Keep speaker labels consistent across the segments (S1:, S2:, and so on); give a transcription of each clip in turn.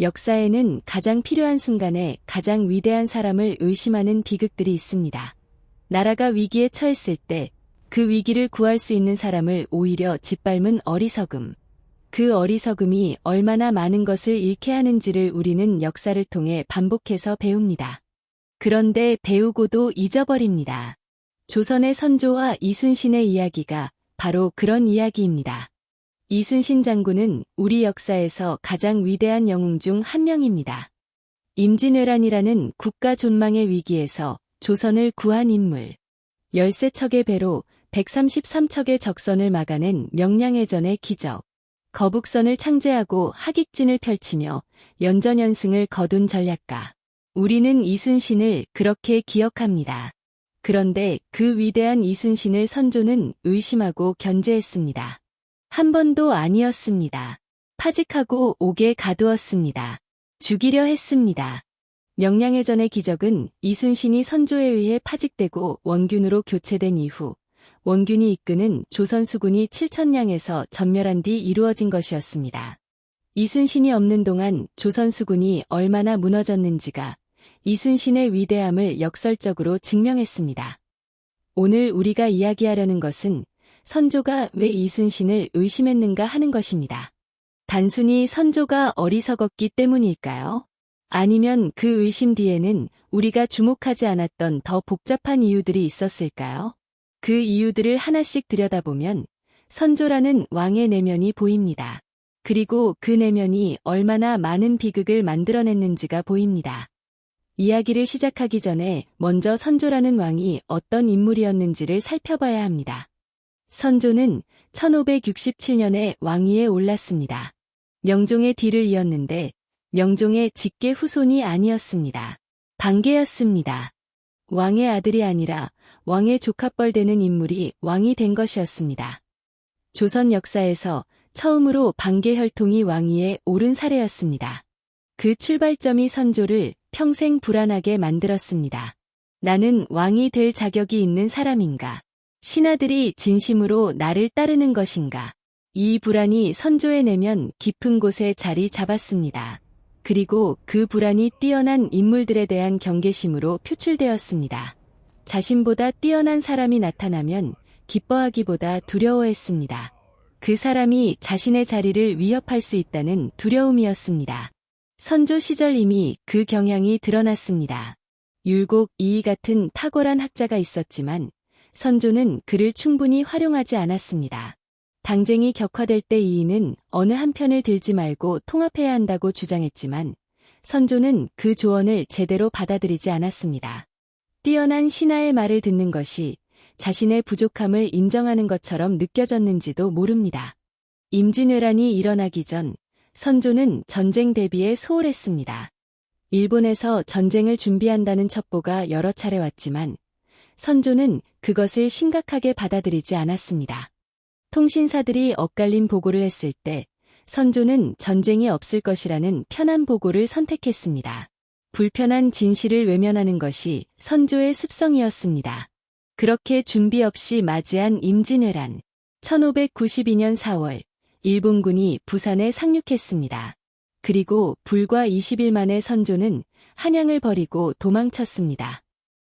S1: 역사에는 가장 필요한 순간에 가장 위대한 사람을 의심하는 비극들이 있습니다. 나라가 위기에 처했을 때 그 위기를 구할 수 있는 사람을 오히려 짓밟은 어리석음. 그 어리석음이 얼마나 많은 것을 잃게 하는지를 우리는 역사를 통해 반복해서 배웁니다. 그런데 배우고도 잊어버립니다. 조선의 선조와 이순신의 이야기가 바로 그런 이야기입니다. 이순신 장군은 우리 역사에서 가장 위대한 영웅 중 한 명입니다. 임진왜란이라는 국가 존망의 위기에서 조선을 구한 인물. 13척의 배로 133척의 적선을 막아낸 명량해전의 기적. 거북선을 창제하고 하객진을 펼치며 연전연승을 거둔 전략가. 우리는 이순신을 그렇게 기억합니다. 그런데 그 위대한 이순신을 선조는 의심하고 견제했습니다. 한 번도 아니었습니다. 파직하고 옥에 가두었습니다. 죽이려 했습니다. 명량해전의 기적은 이순신이 선조에 의해 파직되고 원균으로 교체된 이후 원균이 이끄는 조선 수군이 7,000량에서 전멸한 뒤 이루어진 것이었습니다. 이순신이 없는 동안 조선 수군이 얼마나 무너졌는지가 이순신의 위대함을 역설적으로 증명했습니다. 오늘 우리가 이야기하려는 것은 선조가 왜 이순신을 의심했는가 하는 것입니다. 단순히 선조가 어리석었기 때문일까요? 아니면 그 의심 뒤에는 우리가 주목하지 않았던 더 복잡한 이유들이 있었을까요? 그 이유들을 하나씩 들여다보면 선조라는 왕의 내면이 보입니다. 그리고 그 내면이 얼마나 많은 비극을 만들어냈는지가 보입니다. 이야기를 시작하기 전에 먼저 선조라는 왕이 어떤 인물이었는지를 살펴봐야 합니다. 선조는 1567년에 왕위에 올랐습니다. 명종의 뒤를 이었는데 명종의 직계 후손이 아니었습니다. 반계였습니다. 왕의 아들이 아니라 왕의 조카뻘 되는 인물이 왕이 된 것이었습니다. 조선 역사에서 처음으로 반계 혈통이 왕위에 오른 사례였습니다. 그 출발점이 선조를 평생 불안하게 만들었습니다. 나는 왕이 될 자격이 있는 사람인가? 신하들이 진심으로 나를 따르는 것인가? 이 불안이 선조의 내면 깊은 곳에 자리 잡았습니다. 그리고 그 불안이 뛰어난 인물들에 대한 경계심으로 표출되었습니다. 자신보다 뛰어난 사람이 나타나면 기뻐하기보다 두려워했습니다. 그 사람이 자신의 자리를 위협할 수 있다는 두려움이었습니다. 선조 시절 이미 그 경향이 드러났습니다. 율곡, 이이 같은 탁월한 학자가 있었지만 선조는 그를 충분히 활용하지 않았습니다. 당쟁이 격화될 때 이이는 어느 한편을 들지 말고 통합해야 한다고 주장했지만 선조는 그 조언을 제대로 받아들이지 않았습니다. 뛰어난 신하의 말을 듣는 것이 자신의 부족함을 인정하는 것처럼 느껴졌는지도 모릅니다. 임진왜란이 일어나기 전 선조는 전쟁 대비에 소홀했습니다. 일본에서 전쟁을 준비한다는 첩보가 여러 차례 왔지만 선조는 그것을 심각하게 받아들이지 않았습니다. 통신사들이 엇갈린 보고를 했을 때 선조는 전쟁이 없을 것이라는 편한 보고를 선택했습니다. 불편한 진실을 외면하는 것이 선조의 습성이었습니다. 그렇게 준비 없이 맞이한 임진왜란. 1592년 4월 일본군이 부산에 상륙했습니다. 그리고 불과 20일 만에 선조는 한양을 버리고 도망쳤습니다.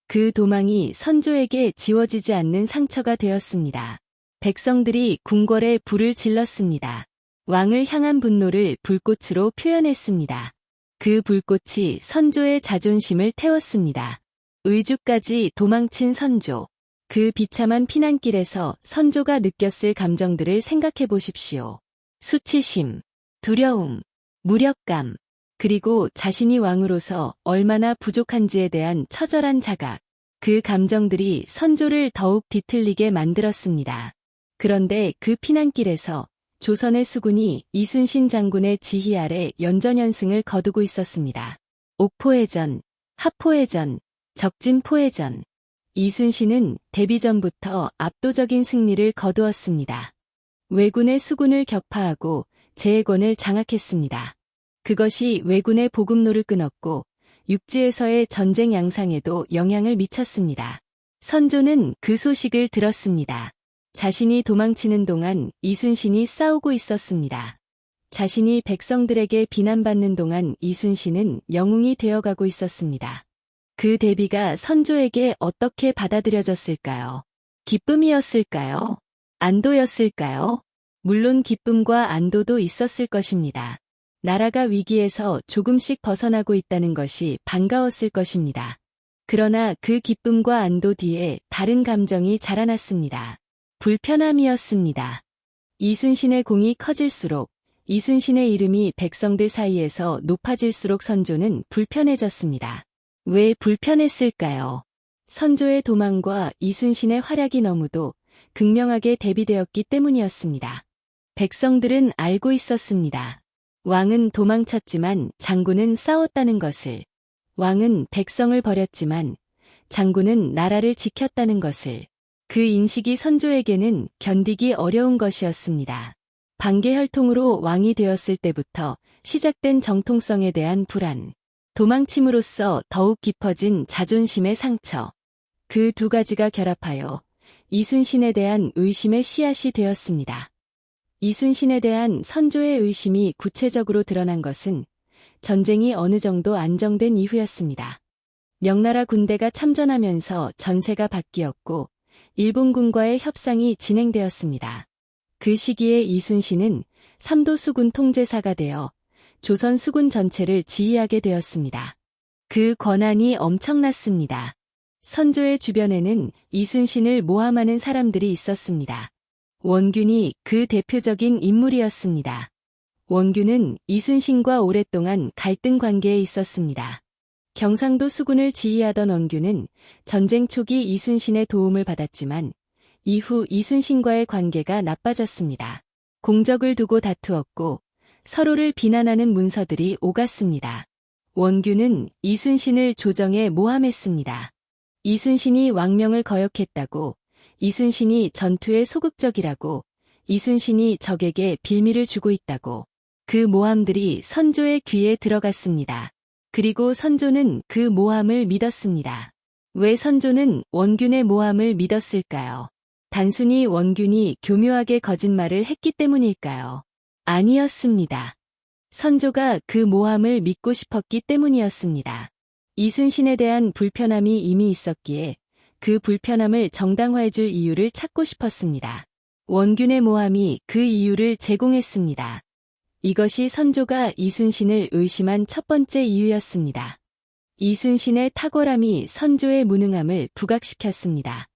S1: 그 도망이 선조에게 지워지지 않는 상처가 되었습니다. 백성들이 궁궐에 불을 질렀습니다. 왕을 향한 분노를 불꽃으로 표현했습니다. 그 불꽃이 선조의 자존심을 태웠습니다. 의주까지 도망친 선조. 그 비참한 피난길에서 선조가 느꼈을 감정들을 생각해 보십시오. 수치심, 두려움, 무력감, 그리고 자신이 왕으로서 얼마나 부족한지에 대한 처절한 자각. 그 감정들이 선조를 더욱 뒤틀리게 만들었습니다. 그런데 그 피난길에서 조선의 수군이 이순신 장군의 지휘 아래 연전연승을 거두고 있었습니다. 옥포해전, 하포해전, 적진포해전. 이순신은 데뷔 전부터 압도적인 승리를 거두었습니다. 왜군의 수군을 격파하고 재해권을 장악했습니다. 그것이 왜군의 보급로를 끊었고 육지에서의 전쟁 양상에도 영향을 미쳤습니다. 선조는 그 소식을 들었습니다. 자신이 도망치는 동안 이순신이 싸우고 있었습니다. 자신이 백성들에게 비난받는 동안 이순신은 영웅이 되어가고 있었습니다. 그 대비가 선조에게 어떻게 받아들여졌을까요? 기쁨이었을까요? 안도였을까요? 물론 기쁨과 안도도 있었을 것입니다. 나라가 위기에서 조금씩 벗어나고 있다는 것이 반가웠을 것입니다. 그러나 그 기쁨과 안도 뒤에 다른 감정이 자라났습니다. 불편함이었습니다. 이순신의 공이 커질수록, 이순신의 이름이 백성들 사이에서 높아질수록 선조는 불편해졌습니다. 왜 불편했을까요? 선조의 도망과 이순신의 활약이 너무도 극명하게 대비되었기 때문이었습니다. 백성들은 알고 있었습니다. 왕은 도망쳤지만 장군은 싸웠다는 것을. 왕은 백성을 버렸지만 장군은 나라를 지켰다는 것을. 그 인식이 선조에게는 견디기 어려운 것이었습니다. 반개혈통으로 왕이 되었을 때부터 시작된 정통성에 대한 불안, 도망침으로써 더욱 깊어진 자존심의 상처. 그 두 가지가 결합하여 이순신에 대한 의심의 씨앗이 되었습니다. 이순신에 대한 선조의 의심이 구체적으로 드러난 것은 전쟁이 어느 정도 안정된 이후였습니다. 명나라 군대가 참전하면서 전세가 바뀌었고 일본군과의 협상이 진행되었습니다. 그 시기에 이순신은 삼도 수군 통제사가 되어 조선 수군 전체를 지휘하게 되었습니다. 그 권한이 엄청났습니다. 선조의 주변에는 이순신을 모함하는 사람들이 있었습니다. 원균이 그 대표적인 인물이었습니다. 원균은 이순신과 오랫동안 갈등 관계에 있었습니다. 경상도 수군을 지휘하던 원균은 전쟁 초기 이순신의 도움을 받았지만 이후 이순신과의 관계가 나빠졌습니다. 공적을 두고 다투었고 서로를 비난하는 문서들이 오갔습니다. 원균은 이순신을 조정에 모함했습니다. 이순신이 왕명을 거역했다고, 이순신이 전투에 소극적이라고, 이순신이 적에게 빌미를 주고 있다고. 그 모함들이 선조의 귀에 들어갔습니다. 그리고 선조는 그 모함을 믿었습니다. 왜 선조는 원균의 모함을 믿었을까요? 단순히 원균이 교묘하게 거짓말을 했기 때문일까요? 아니었습니다. 선조가 그 모함을 믿고 싶었기 때문이었습니다. 이순신에 대한 불편함이 이미 있었기에 그 불편함을 정당화해줄 이유를 찾고 싶었습니다. 원균의 모함이 그 이유를 제공했습니다. 이것이 선조가 이순신을 의심한 첫 번째 이유였습니다. 이순신의 탁월함이 선조의 무능함을 부각시켰습니다.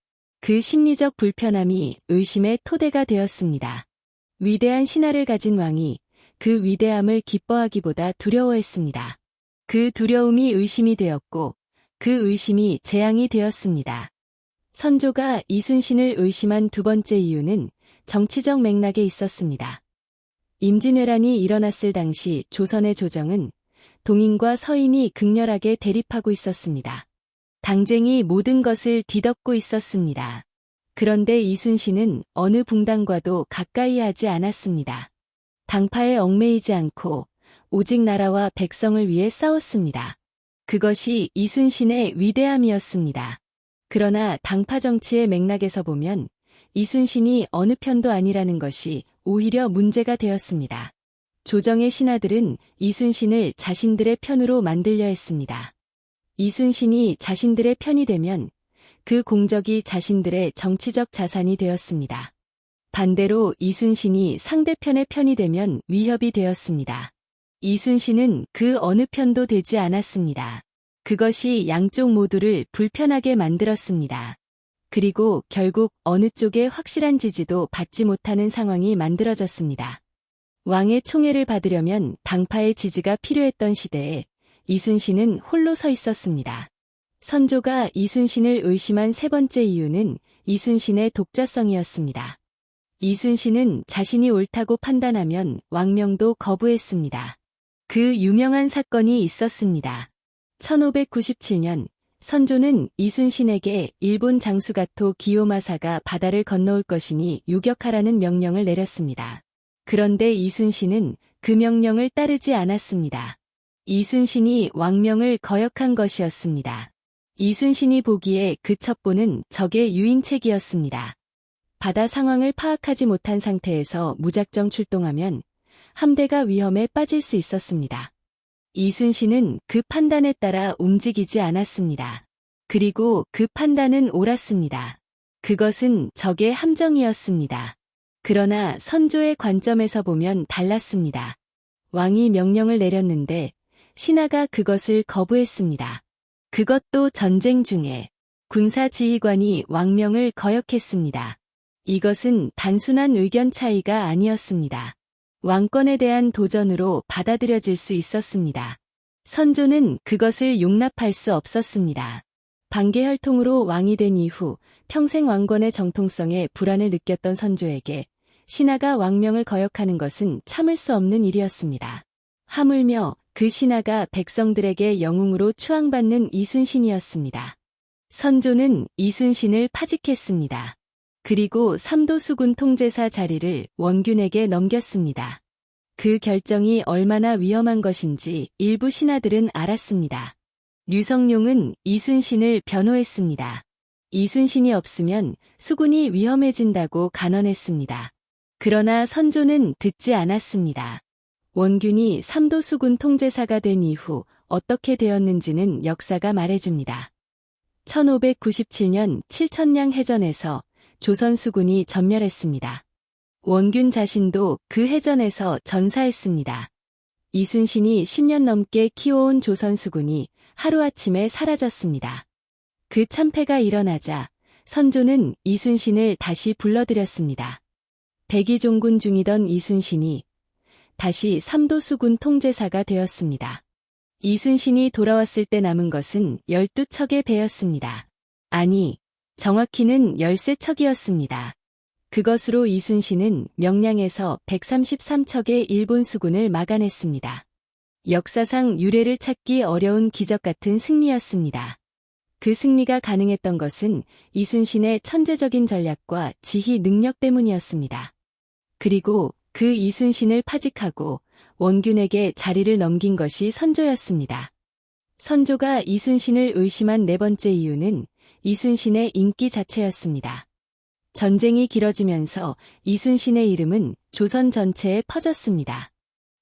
S1: 그 심리적 불편함이 의심의 토대가 되었습니다. 위대한 신하를 가진 왕이 그 위대함을 기뻐하기보다 두려워했습니다. 그 두려움이 의심이 되었고 그 의심이 재앙이 되었습니다. 선조가 이순신을 의심한 두 번째 이유는 정치적 맥락에 있었습니다. 임진왜란이 일어났을 당시 조선의 조정은 동인과 서인이 극렬하게 대립하고 있었습니다. 당쟁이 모든 것을 뒤덮고 있었습니다. 그런데 이순신은 어느 붕당과도 가까이 하지 않았습니다. 당파에 얽매이지 않고 오직 나라와 백성을 위해 싸웠습니다. 그것이 이순신의 위대함이었습니다. 그러나 당파 정치의 맥락에서 보면 이순신이 어느 편도 아니라는 것이 오히려 문제가 되었습니다. 조정의 신하들은 이순신을 자신들의 편으로 만들려 했습니다. 이순신이 자신들의 편이 되면 그 공적이 자신들의 정치적 자산이 되었습니다. 반대로 이순신이 상대편의 편이 되면 위협이 되었습니다. 이순신은 그 어느 편도 되지 않았습니다. 그것이 양쪽 모두를 불편하게 만들었습니다. 그리고 결국 어느 쪽의 확실한 지지도 받지 못하는 상황이 만들어졌습니다. 왕의 총애를 받으려면 당파의 지지가 필요했던 시대에 이순신은 홀로 서 있었습니다. 선조가 이순신을 의심한 세 번째 이유는 이순신의 독자성이었습니다. 이순신은 자신이 옳다고 판단하면 왕명도 거부했습니다. 그 유명한 사건이 있었습니다. 1597년 선조는 이순신에게 일본 장수가토 기요마사가 바다를 건너올 것이니 유격하라는 명령을 내렸습니다. 그런데 이순신은 그 명령을 따르지 않았습니다. 이순신이 왕명을 거역한 것이었습니다. 이순신이 보기에 그 첩보는 적의 유인책이었습니다. 바다 상황을 파악하지 못한 상태에서 무작정 출동하면 함대가 위험에 빠질 수 있었습니다. 이순신은 그 판단에 따라 움직이지 않았습니다. 그리고 그 판단은 옳았습니다. 그것은 적의 함정이었습니다. 그러나 선조의 관점에서 보면 달랐습니다. 왕이 명령을 내렸는데 신하가 그것을 거부했습니다. 그것도 전쟁 중에 군사지휘관이 왕명을 거역했습니다. 이것은 단순한 의견 차이가 아니었습니다. 왕권에 대한 도전으로 받아들여질 수 있었습니다. 선조는 그것을 용납할 수 없었습니다. 반개혈통으로 왕이 된 이후 평생 왕권의 정통성에 불안을 느꼈던 선조에게 신하가 왕명을 거역하는 것은 참을 수 없는 일이었습니다. 하물며 그 신하가 백성들에게 영웅으로 추앙받는 이순신이었습니다. 선조는 이순신을 파직했습니다. 그리고 삼도수군 통제사 자리를 원균에게 넘겼습니다. 그 결정이 얼마나 위험한 것인지 일부 신하들은 알았습니다. 류성룡은 이순신을 변호했습니다. 이순신이 없으면 수군이 위험해진다고 간언했습니다. 그러나 선조는 듣지 않았습니다. 원균이 삼도수군 통제사가 된 이후 어떻게 되었는지는 역사가 말해줍니다. 1597년 칠천량 해전에서 조선 수군이 전멸했습니다. 원균 자신도 그 해전에서 전사했습니다. 이순신이 10년 넘게 키워온 조선 수군이 하루아침에 사라졌습니다. 그 참패가 일어나자 선조는 이순신을 다시 불러들였습니다. 백의종군 중이던 이순신이 다시 삼도수군 통제사가 되었습니다. 이순신이 돌아왔을 때 남은 것은 12척의 배였습니다. 아니, 정확히는 13척이었습니다. 그것으로 이순신은 명량에서 133척의 일본 수군을 막아냈습니다. 역사상 유례를 찾기 어려운 기적 같은 승리였습니다. 그 승리가 가능했던 것은 이순신의 천재적인 전략과 지휘 능력 때문이었습니다. 그리고 그 이순신을 파직하고 원균에게 자리를 넘긴 것이 선조였습니다. 선조가 이순신을 의심한 네 번째 이유는 이순신의 인기 자체였습니다. 전쟁이 길어지면서 이순신의 이름은 조선 전체에 퍼졌습니다.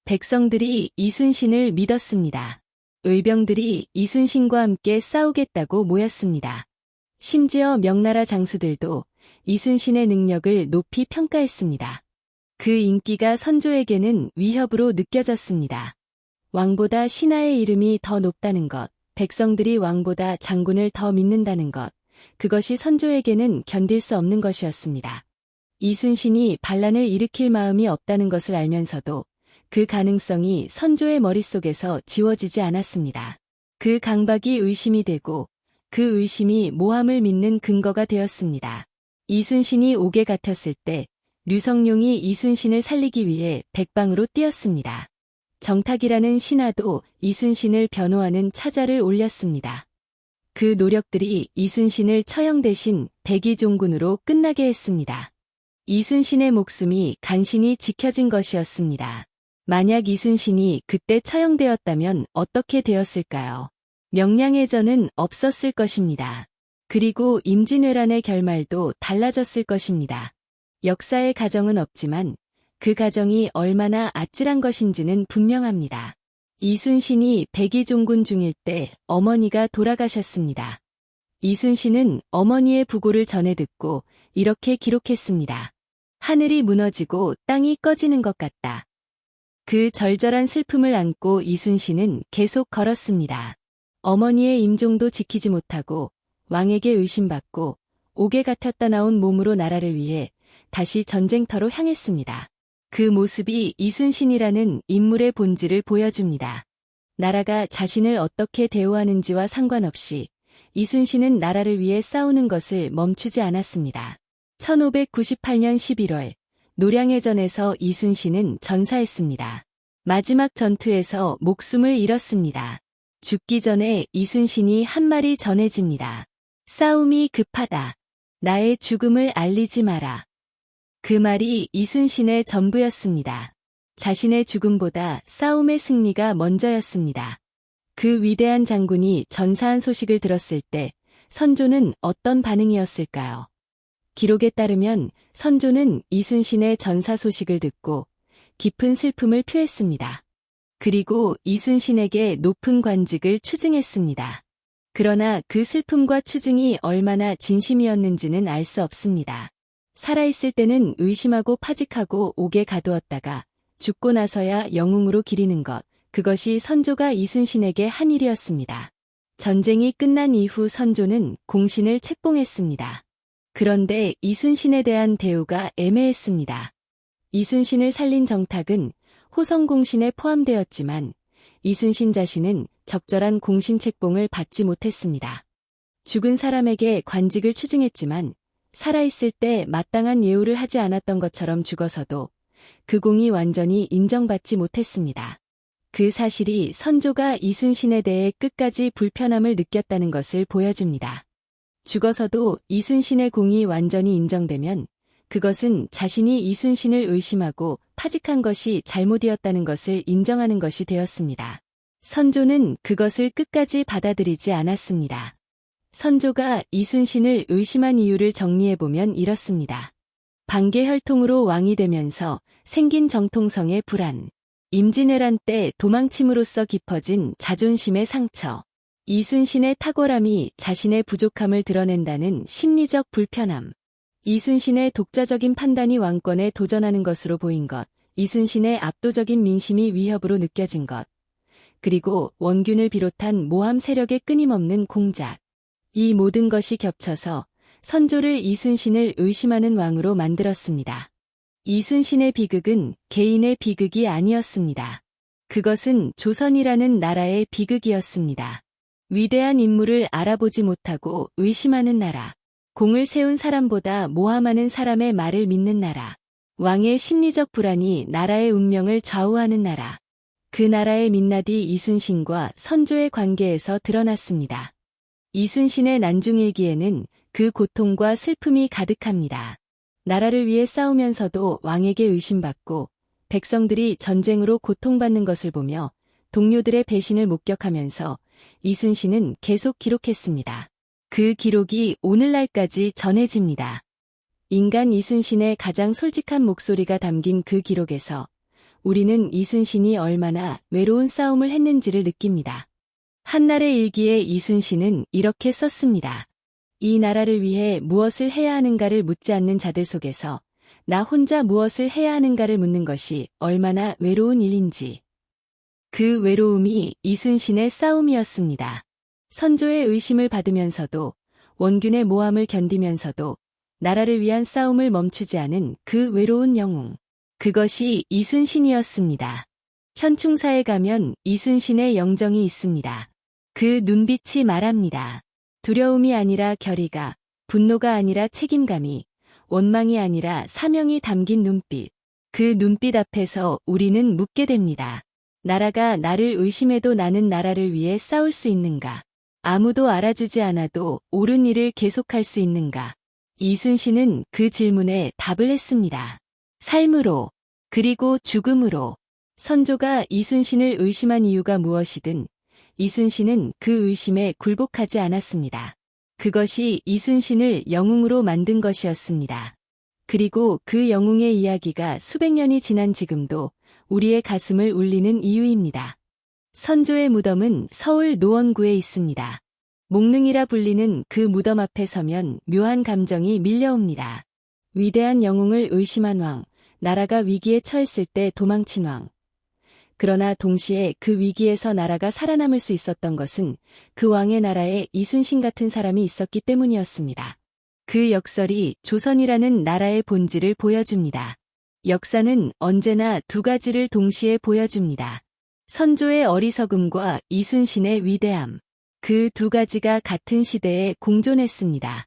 S1: 백성들이 이순신을 믿었습니다. 의병들이 이순신과 함께 싸우겠다고 모였습니다. 심지어 명나라 장수들도 이순신의 능력을 높이 평가했습니다. 그 인기가 선조에게는 위협으로 느껴졌습니다. 왕보다 신하의 이름이 더 높다는 것, 백성들이 왕보다 장군을 더 믿는다는 것, 그것이 선조에게는 견딜 수 없는 것이었습니다. 이순신이 반란을 일으킬 마음이 없다는 것을 알면서도 그 가능성이 선조의 머릿속에서 지워지지 않았습니다. 그 강박이 의심이 되고 그 의심이 모함을 믿는 근거가 되었습니다. 이순신이 옥에 갇혔을 때 류성룡이 이순신을 살리기 위해 백방으로 뛰었습니다. 정탁이라는 신하도 이순신을 변호하는 차자를 올렸습니다. 그 노력들이 이순신을 처형 대신 백의종군으로 끝나게 했습니다. 이순신의 목숨이 간신히 지켜진 것이었습니다. 만약 이순신이 그때 처형되었다면 어떻게 되었을까요? 명량해전은 없었을 것입니다. 그리고 임진왜란의 결말도 달라졌을 것입니다. 역사의 가정은 없지만 그 가정이 얼마나 아찔한 것인지는 분명합니다. 이순신이 백의종군 중일 때 어머니가 돌아가셨습니다. 이순신은 어머니의 부고를 전해 듣고 이렇게 기록했습니다. 하늘이 무너지고 땅이 꺼지는 것 같다. 그 절절한 슬픔을 안고 이순신은 계속 걸었습니다. 어머니의 임종도 지키지 못하고 왕에게 의심받고 옥에 갇혔다 나온 몸으로 나라를 위해 다시 전쟁터로 향했습니다. 그 모습이 이순신이라는 인물의 본질을 보여줍니다. 나라가 자신을 어떻게 대우하는지와 상관없이 이순신은 나라를 위해 싸우는 것을 멈추지 않았습니다. 1598년 11월 노량해전에서 이순신은 전사했습니다. 마지막 전투에서 목숨을 잃었습니다. 죽기 전에 이순신이 한 말이 전해집니다. 싸움이 급하다. 나의 죽음을 알리지 마라. 그 말이 이순신의 전부였습니다. 자신의 죽음보다 싸움의 승리가 먼저였습니다. 그 위대한 장군이 전사한 소식을 들었을 때 선조는 어떤 반응이었을까요? 기록에 따르면 선조는 이순신의 전사 소식을 듣고 깊은 슬픔을 표했습니다. 그리고 이순신에게 높은 관직을 추증했습니다. 그러나 그 슬픔과 추증이 얼마나 진심이었는지는 알 수 없습니다. 살아있을 때는 의심하고 파직하고 옥에 가두었다가 죽고 나서야 영웅으로 기리는 것, 그것이 선조가 이순신에게 한 일이었습니다. 전쟁이 끝난 이후 선조는 공신을 책봉했습니다. 그런데 이순신에 대한 대우가 애매했습니다. 이순신을 살린 정탁은 호성 공신에 포함되었지만 이순신 자신은 적절한 공신 책봉을 받지 못했습니다. 죽은 사람에게 관직을 추증했지만 살아있을 때 마땅한 예우를 하지 않았던 것처럼 죽어서도 그 공이 완전히 인정받지 못했습니다. 그 사실이 선조가 이순신에 대해 끝까지 불편함을 느꼈다는 것을 보여줍니다. 죽어서도 이순신의 공이 완전히 인정되면 그것은 자신이 이순신을 의심하고 파직한 것이 잘못이었다는 것을 인정하는 것이 되었습니다. 선조는 그것을 끝까지 받아들이지 않았습니다. 선조가 이순신을 의심한 이유를 정리해보면 이렇습니다. 반개혈통으로 왕이 되면서 생긴 정통성의 불안, 임진왜란 때 도망침으로써 깊어진 자존심의 상처, 이순신의 탁월함이 자신의 부족함을 드러낸다는 심리적 불편함, 이순신의 독자적인 판단이 왕권에 도전하는 것으로 보인 것, 이순신의 압도적인 민심이 위협으로 느껴진 것, 그리고 원균을 비롯한 모함 세력의 끊임없는 공작, 이 모든 것이 겹쳐서 선조를 이순신을 의심하는 왕으로 만들었습니다. 이순신의 비극은 개인의 비극이 아니었습니다. 그것은 조선이라는 나라의 비극이었습니다. 위대한 인물을 알아보지 못하고 의심하는 나라, 공을 세운 사람보다 모함하는 사람의 말을 믿는 나라, 왕의 심리적 불안이 나라의 운명을 좌우하는 나라, 그 나라의 민낯이 이순신과 선조의 관계에서 드러났습니다. 이순신의 난중일기에는 그 고통과 슬픔이 가득합니다. 나라를 위해 싸우면서도 왕에게 의심받고 백성들이 전쟁으로 고통받는 것을 보며 동료들의 배신을 목격하면서 이순신은 계속 기록했습니다. 그 기록이 오늘날까지 전해집니다. 인간 이순신의 가장 솔직한 목소리가 담긴 그 기록에서 우리는 이순신이 얼마나 외로운 싸움을 했는지를 느낍니다. 한날의 일기에 이순신은 이렇게 썼습니다. 이 나라를 위해 무엇을 해야 하는가를 묻지 않는 자들 속에서 나 혼자 무엇을 해야 하는가를 묻는 것이 얼마나 외로운 일인지. 그 외로움이 이순신의 싸움이었습니다. 선조의 의심을 받으면서도 원균의 모함을 견디면서도 나라를 위한 싸움을 멈추지 않은 그 외로운 영웅. 그것이 이순신이었습니다. 현충사에 가면 이순신의 영정이 있습니다. 그 눈빛이 말합니다. 두려움이 아니라 결의가, 분노가 아니라 책임감이, 원망이 아니라 사명이 담긴 눈빛. 그 눈빛 앞에서 우리는 묻게 됩니다. 나라가 나를 의심해도 나는 나라를 위해 싸울 수 있는가? 아무도 알아주지 않아도 옳은 일을 계속할 수 있는가? 이순신은 그 질문에 답을 했습니다. 삶으로, 그리고 죽음으로. 선조가 이순신을 의심한 이유가 무엇이든 이순신은 그 의심에 굴복하지 않았습니다. 그것이 이순신을 영웅으로 만든 것이었습니다. 그리고 그 영웅의 이야기가 수백 년이 지난 지금도 우리의 가슴을 울리는 이유입니다. 선조의 무덤은 서울 노원구에 있습니다. 목릉이라 불리는 그 무덤 앞에 서면 묘한 감정이 밀려옵니다. 위대한 영웅을 의심한 왕, 나라가 위기에 처했을 때 도망친 왕. 그러나 동시에 그 위기에서 나라가 살아남을 수 있었던 것은 그 왕의 나라에 이순신 같은 사람이 있었기 때문이었습니다. 그 역설이 조선이라는 나라의 본질을 보여줍니다. 역사는 언제나 두 가지를 동시에 보여줍니다. 선조의 어리석음과 이순신의 위대함. 그 두 가지가 같은 시대에 공존했습니다.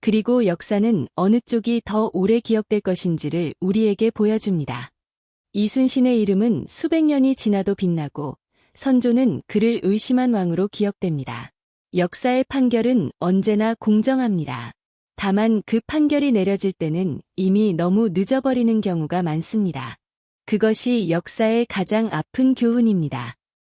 S1: 그리고 역사는 어느 쪽이 더 오래 기억될 것인지를 우리에게 보여줍니다. 이순신의 이름은 수백 년이 지나도 빛나고 선조는 그를 의심한 왕으로 기억됩니다. 역사의 판결은 언제나 공정합니다. 다만 그 판결이 내려질 때는 이미 너무 늦어버리는 경우가 많습니다. 그것이 역사의 가장 아픈 교훈입니다.